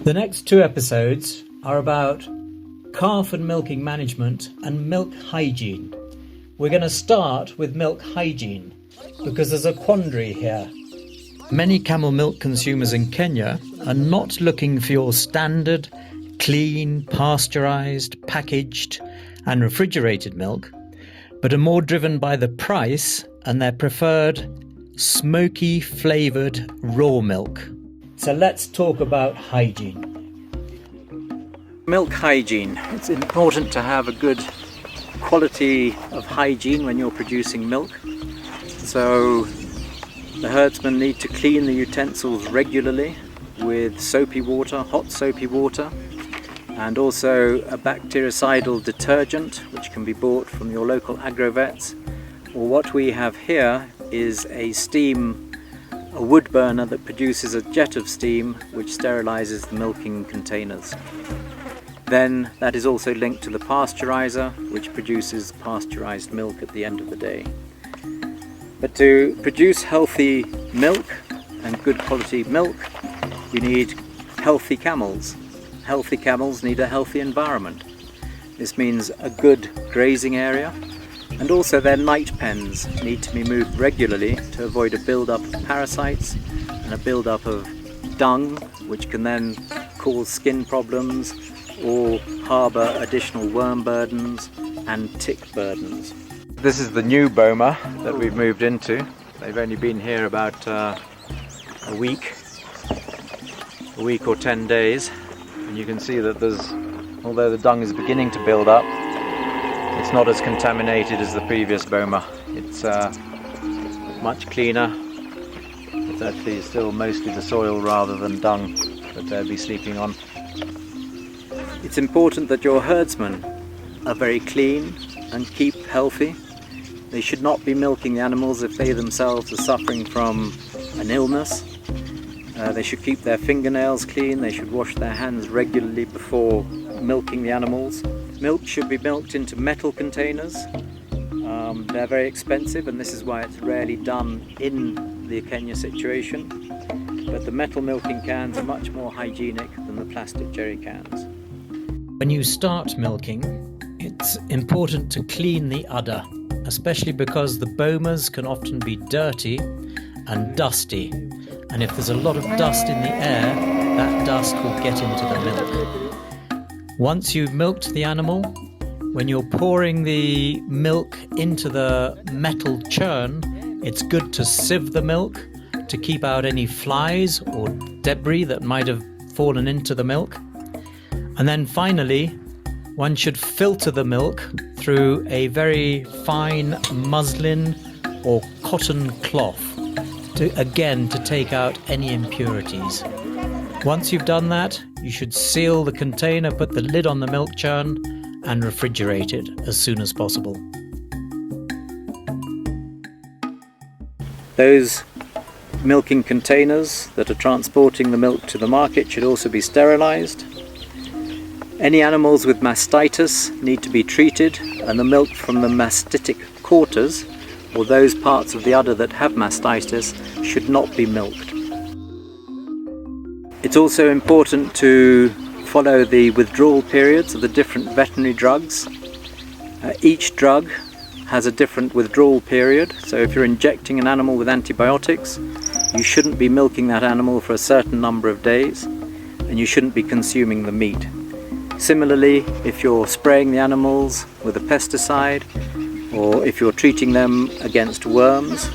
The next two episodes are about calf and milking management and milk hygiene. We're going to start with milk hygiene because there's a quandary here. Many camel milk consumers in Kenya are not looking for your standard, clean, pasteurized, packaged and refrigerated milk, but are more driven by the price and their preferred smoky flavoured raw milk. So let's talk about hygiene. Milk hygiene. It's important to have a good quality of hygiene when you're producing milk. So the herdsmen need to clean the utensils regularly with soapy water, hot soapy water, and also a bactericidal detergent which can be bought from your local agrovets. Or what we have here is a wood burner that produces a jet of steam which sterilizes the milking containers. Then that is also linked to the pasteurizer which produces pasteurized milk at the end of the day. But to produce healthy milk and good quality milk, you need healthy camels. Healthy camels need a healthy environment. This means a good grazing area, and also their night pens need to be moved regularly to avoid a build-up of parasites and a build-up of dung, which can then cause skin problems or harbour additional worm burdens and tick burdens. This is the new boma that we've moved into. They've only been here about a week or 10 days. And you can see that although the dung is beginning to build up, it's not as contaminated as the previous boma. It's much cleaner. It's actually still mostly the soil rather than dung that they'll be sleeping on. It's important that your herdsmen are very clean and keep healthy. They should not be milking the animals if they themselves are suffering from an illness. They should keep their fingernails clean. They should wash their hands regularly before milking the animals. Milk should be milked into metal containers. They're very expensive, and this is why it's rarely done in the Kenya situation. But the metal milking cans are much more hygienic than the plastic jerry cans. When you start milking, it's important to clean the udder, especially because the bomas can often be dirty and dusty. And if there's a lot of dust in the air, that dust will get into the milk. Once you've milked the animal, when you're pouring the milk into the metal churn, it's good to sieve the milk to keep out any flies or debris that might have fallen into the milk. And then finally, one should filter the milk through a very fine muslin or cotton cloth to take out any impurities. Once you've done that, you should seal the container, put the lid on the milk churn and refrigerate it as soon as possible. Those milking containers that are transporting the milk to the market should also be sterilized. Any animals with mastitis need to be treated, and the milk from the mastitic quarters, or those parts of the udder that have mastitis, should not be milked. It's also important to follow the withdrawal periods of the different veterinary drugs. Each drug has a different withdrawal period, so if you're injecting an animal with antibiotics, you shouldn't be milking that animal for a certain number of days, and you shouldn't be consuming the meat. Similarly, if you're spraying the animals with a pesticide, or if you're treating them against worms,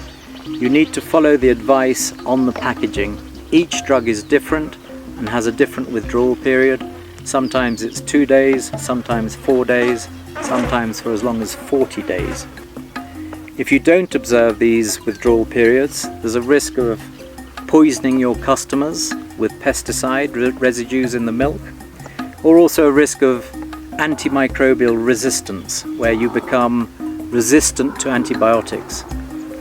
you need to follow the advice on the packaging. Each drug is different and has a different withdrawal period. Sometimes it's 2 days, sometimes 4 days, sometimes for as long as 40 days. If you don't observe these withdrawal periods, there's a risk of poisoning your customers with pesticide residues in the milk, or also a risk of antimicrobial resistance, where you become resistant to antibiotics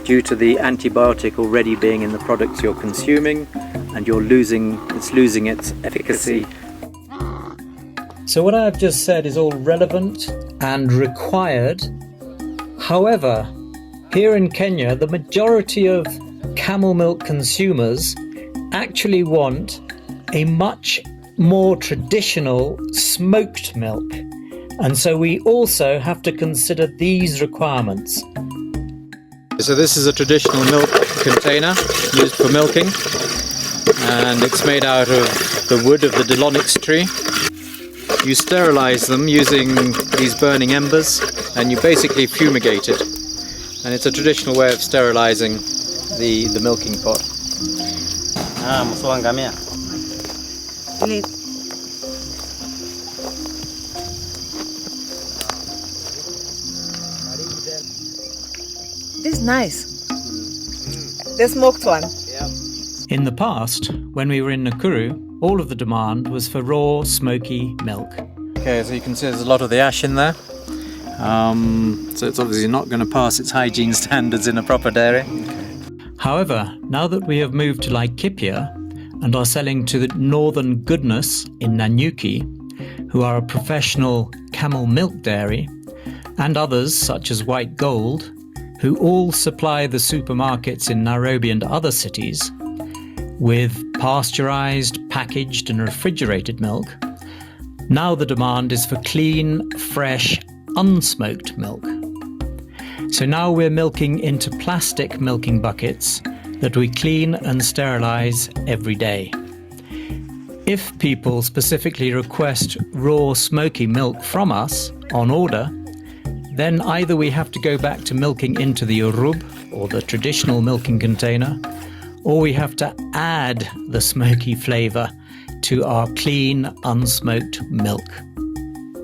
due to the antibiotic already being in the products you're consuming, and it's losing its efficacy. So what I've just said is all relevant and required. However, here in Kenya, the majority of camel milk consumers actually want a much more traditional smoked milk, and so we also have to consider these requirements. So this is a traditional milk container used for milking, and it's made out of the wood of the Delonix tree. You sterilize them using these burning embers, and you basically fumigate it. And it's a traditional way of sterilizing the milking pot. This is nice. The smoked one. In the past, when we were in Nakuru, all of the demand was for raw, smoky milk. Okay, so you can see there's a lot of the ash in there. So it's obviously not going to pass its hygiene standards in a proper dairy. However, now that we have moved to Laikipia and are selling to the Northern Goodness in Nanyuki, who are a professional camel milk dairy, and others such as White Gold, who all supply the supermarkets in Nairobi and other cities with pasteurized, packaged and refrigerated milk, now the demand is for clean, fresh, unsmoked milk. So now we're milking into plastic milking buckets that we clean and sterilize every day. If people specifically request raw smoky milk from us on order, then either we have to go back to milking into the urub, or the traditional milking container, or we have to add the smoky flavour to our clean, unsmoked milk.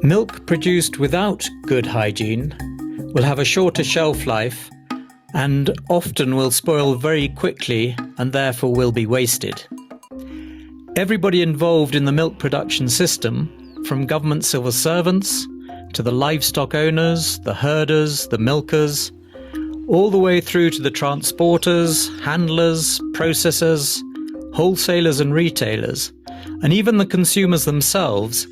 Milk produced without good hygiene will have a shorter shelf life and often will spoil very quickly and therefore will be wasted. Everybody involved in the milk production system, from government civil servants to the livestock owners, the herders, the milkers, all the way through to the transporters, handlers, processors, wholesalers and retailers, and even the consumers themselves,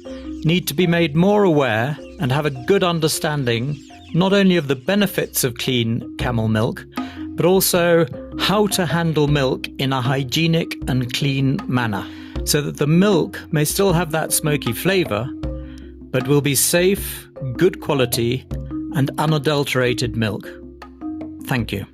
need to be made more aware and have a good understanding not only of the benefits of clean camel milk, but also how to handle milk in a hygienic and clean manner, so that the milk may still have that smoky flavour, but will be safe, good quality and unadulterated milk. Thank you.